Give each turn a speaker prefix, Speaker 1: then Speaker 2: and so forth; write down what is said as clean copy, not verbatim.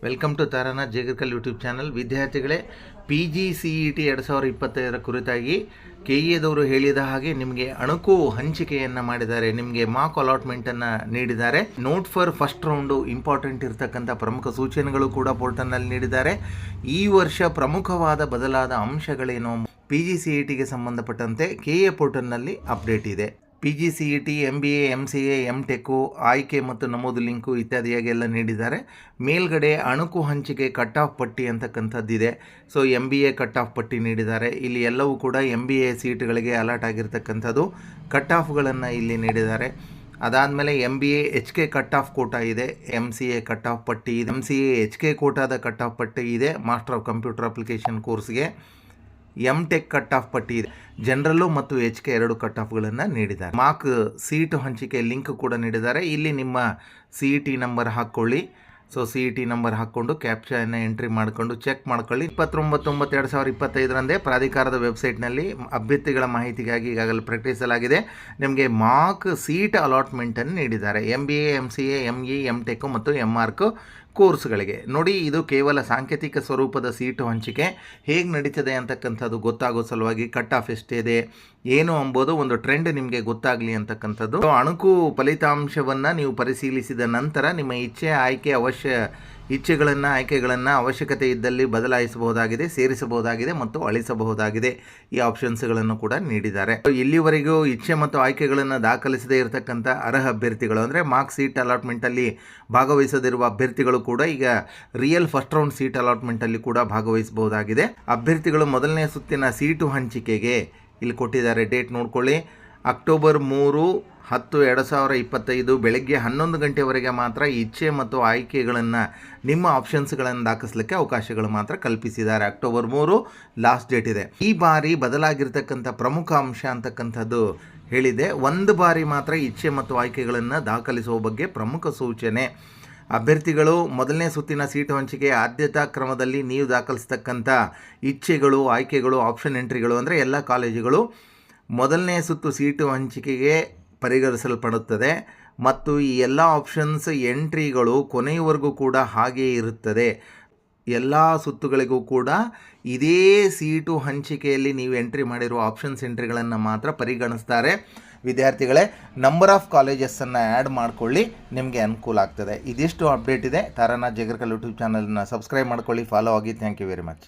Speaker 1: Welcome to Taranath Jegarkal YouTube channel. ವಿದ್ಯಾರ್ಥಿಗಳೇ, PGCET 2025 ಕುರಿತಾಗಿ KEದವರು ಹೇಳಿದ ಹಾಗೆ ನಿಮಗೆ ಅಣಕು ಹಂಚಿಕೆಯನ್ನು ಮಾಡಿದ್ದಾರೆ. ನಿಮಗೆ ಮಾರ್ಕ್ ಅಲಾಟ್ಮೆಂಟನ್ನು ನೀಡಿದ್ದಾರೆ. Note for first round important ಇರತಕ್ಕಂಥ ಪ್ರಮುಖ ಸೂಚನೆಗಳು ಕೂಡ ಪೋರ್ಟಲ್ನಲ್ಲಿ ನೀಡಿದ್ದಾರೆ. ಈ ವರ್ಷ ಪ್ರಮುಖವಾದ ಬದಲಾದ ಅಂಶಗಳೇನು PGCETಗೆ ಸಂಬಂಧಪಟ್ಟಂತೆ KE ಪೋರ್ಟಲ್ನಲ್ಲಿ ಅಪ್ಡೇಟ್ ಇದೆ. PGCET, MBA, MCA, MTech ಆಯ್ಕೆ ಮತ್ತು ನಮೂದು ಲಿಂಕು ಇತ್ಯಾದಿಯಾಗೆಲ್ಲ ನೀಡಿದ್ದಾರೆ. ಮೇಲ್ಗಡೆ ಅಣಕು ಹಂಚಿಕೆ ಕಟ್ ಆಫ್ ಪಟ್ಟಿ ಅಂತಕ್ಕಂಥದ್ದಿದೆ. ಸೊ MBA ಕಟ್ ಆಫ್ ಪಟ್ಟಿ ನೀಡಿದ್ದಾರೆ. ಇಲ್ಲಿ ಎಲ್ಲವೂ ಕೂಡ MBA ಸೀಟ್ಗಳಿಗೆ ಅಲಾಟ್ ಆಗಿರ್ತಕ್ಕಂಥದ್ದು ಕಟ್ ಆಫ್ಗಳನ್ನು ಇಲ್ಲಿ ನೀಡಿದ್ದಾರೆ. ಅದಾದಮೇಲೆ MBA HK cut off quota ಇದೆ, MCA ಕಟ್ ಆಫ್ ಪಟ್ಟಿ ಇದೆ, MCA HK ಕೋಟಾದ ಕಟ್ ಆಫ್ ಪಟ್ಟಿ ಇದೆ ಮಾಸ್ಟರ್ ಆಫ್ ಕಂಪ್ಯೂಟರ್ ಅಪ್ಲಿಕೇಶನ್ ಕೋರ್ಸ್ಗೆ. MTech ಕಟ್ ಆಫ್ ಪಟ್ಟಿ ಇದೆ. ಜನರಲ್ಲು ಮತ್ತು HK 2 ಕಟ್ ಆಫ್ಗಳನ್ನು ನೀಡಿದ್ದಾರೆ. ಮಾರ್ಕ್ ಸೀಟು ಹಂಚಿಕೆ ಲಿಂಕ್ ಕೂಡ ನೀಡಿದ್ದಾರೆ. ಇಲ್ಲಿ ನಿಮ್ಮ CET ನಂಬರ್ ಹಾಕ್ಕೊಳ್ಳಿ. ಸೊ CET ನಂಬರ್ ಹಾಕ್ಕೊಂಡು ಕ್ಯಾಪ್ಚಾಯನ್ನು ಎಂಟ್ರಿ ಮಾಡಿಕೊಂಡು ಚೆಕ್ ಮಾಡ್ಕೊಳ್ಳಿ. 29/9/2025 ಪ್ರಾಧಿಕಾರದ ವೆಬ್ಸೈಟ್ನಲ್ಲಿ ಅಭ್ಯರ್ಥಿಗಳ ಮಾಹಿತಿಗಾಗಿ ಈಗಾಗಲೇ ಪ್ರಕಟಿಸಲಾಗಿದೆ. ನಿಮಗೆ ಮಾರ್ಕ್ ಸೀಟ್ ಅಲಾಟ್ಮೆಂಟನ್ನು ನೀಡಿದ್ದಾರೆ. MBA, MCA, ME, MTech ಮತ್ತು MArch ಕೋರ್ಸ್ಗಳಿಗೆ. ನೋಡಿ, ಇದು ಕೇವಲ ಸಾಂಕೇತಿಕ ಸ್ವರೂಪದ ಸೀಟು ಹಂಚಿಕೆ. ಹೇಗೆ ನಡೀತದೆ ಅಂತಕ್ಕಂಥದ್ದು ಗೊತ್ತಾಗೋ ಸಲುವಾಗಿ ಕಟ್ ಆಫ್ ಎಷ್ಟಿದೆ ಏನು ಎಂಬುದು ಒಂದು ಟ್ರೆಂಡ್ ನಿಮಗೆ ಗೊತ್ತಾಗಲಿ ಅಂತಕ್ಕಂಥದ್ದು. ಅಣಕು ಫಲಿತಾಂಶವನ್ನು ನೀವು ಪರಿಶೀಲಿಸಿದ ನಂತರ ನಿಮ್ಮ ಆಯ್ಕೆಗಳನ್ನು ಅವಶ್ಯಕತೆ ಇದ್ದಲ್ಲಿ ಬದಲಾಯಿಸಬಹುದಾಗಿದೆ, ಸೇರಿಸಬಹುದಾಗಿದೆ ಮತ್ತು ಅಳಿಸಬಹುದಾಗಿದೆ. ಈ ಆಪ್ಷನ್ಸ್ಗಳನ್ನು ಕೂಡ ನೀಡಿದ್ದಾರೆ. ಇಲ್ಲಿವರೆಗೂ ಇಚ್ಛೆ ಮತ್ತು ಆಯ್ಕೆಗಳನ್ನು ದಾಖಲಿಸದೇ ಇರತಕ್ಕಂಥ ಅರ್ಹ ಅಭ್ಯರ್ಥಿಗಳು ಅಂದರೆ ಮಾರ್ಕ್ ಸೀಟ್ ಅಲಾಟ್ಮೆಂಟಲ್ಲಿ ಭಾಗವಹಿಸದಿರುವ ಅಭ್ಯರ್ಥಿಗಳು ಕೂಡ ಈಗ ರಿಯಲ್ ಫಸ್ಟ್ ರೌಂಡ್ ಸೀಟ್ ಅಲಾಟ್ಮೆಂಟಲ್ಲಿ ಕೂಡ ಭಾಗವಹಿಸಬಹುದಾಗಿದೆ. ಅಭ್ಯರ್ಥಿಗಳು ಮೊದಲನೇ ಸುತ್ತಿನ ಸೀಟು ಹಂಚಿಕೆಗೆ ಇಲ್ಲಿ ಕೊಟ್ಟಿದ್ದಾರೆ. ಡೇಟ್ ನೋಡ್ಕೊಳ್ಳಿ. ಅಕ್ಟೋಬರ್ 3/10/2025 ಬೆಳಗ್ಗೆ 11 ಗಂಟೆವರೆಗೆ ಮಾತ್ರ ಇಚ್ಛೆ ಮತ್ತು ಆಯ್ಕೆಗಳನ್ನು ನಿಮ್ಮ ಆಪ್ಷನ್ಸ್ಗಳನ್ನು ದಾಖಲಿಸಲಿಕ್ಕೆ ಅವಕಾಶಗಳು ಮಾತ್ರ ಕಲ್ಪಿಸಿದ್ದಾರೆ. ಅಕ್ಟೋಬರ್ 3 ಲಾಸ್ಟ್ ಡೇಟ್ ಇದೆ. ಈ ಬಾರಿ ಬದಲಾಗಿರ್ತಕ್ಕಂಥ ಪ್ರಮುಖ ಅಂಶ ಅಂತಕ್ಕಂಥದ್ದು ಹೇಳಿದೆ. ಒಂದು ಬಾರಿ ಮಾತ್ರ ಇಚ್ಛೆ ಮತ್ತು ಆಯ್ಕೆಗಳನ್ನು ದಾಖಲಿಸುವ ಬಗ್ಗೆ ಪ್ರಮುಖ ಸೂಚನೆ. ಅಭ್ಯರ್ಥಿಗಳು ಮೊದಲನೇ ಸುತ್ತಿನ ಸೀಟು ಹಂಚಿಕೆ ಆದ್ಯತಾ ಕ್ರಮದಲ್ಲಿ ನೀವು ದಾಖಲಿಸ್ತಕ್ಕಂಥ ಇಚ್ಛೆಗಳು, ಆಯ್ಕೆಗಳು, ಆಪ್ಷನ್ ಎಂಟ್ರಿಗಳು ಅಂದರೆ ಎಲ್ಲ ಕಾಲೇಜುಗಳು ಮೊದಲನೇ ಸುತ್ತು ಸೀಟು ಹಂಚಿಕೆಗೆ ಪರಿಗಣಿಸಲ್ಪಡುತ್ತದೆ ಮತ್ತು ಈ ಎಲ್ಲ ಆಪ್ಷನ್ಸ್ ಎಂಟ್ರಿಗಳು ಕೊನೆಯವರೆಗೂ ಕೂಡ ಹಾಗೆಯೇ ಇರುತ್ತದೆ. ಎಲ್ಲ ಸುತ್ತುಗಳಿಗೂ ಕೂಡ ಇದೇ ಸೀಟು ಹಂಚಿಕೆಯಲ್ಲಿ ನೀವು ಎಂಟ್ರಿ ಮಾಡಿರುವ ಆಪ್ಷನ್ಸ್ ಎಂಟ್ರಿಗಳನ್ನು ಮಾತ್ರ ಪರಿಗಣಿಸ್ತಾರೆ. ವಿದ್ಯಾರ್ಥಿಗಳೇ, ನಂಬರ್ ಆಫ್ ಕಾಲೇಜಸ್ಸನ್ನು ಆ್ಯಡ್ ಮಾಡಿಕೊಳ್ಳಿ, ನಿಮಗೆ ಅನುಕೂಲ ಆಗ್ತದೆ. ಇದಿಷ್ಟು ಅಪ್ಡೇಟ್ ಇದೆ. ತಾರಾನಾಥ್ ಜೇಗರ್ಕಲ್ ಯೂಟ್ಯೂಬ್ ಚಾನಲನ್ನು ಸಬ್ಸ್ಕ್ರೈಬ್ ಮಾಡ್ಕೊಳ್ಳಿ, ಫಾಲೋ ಆಗಿ. Thank you very much.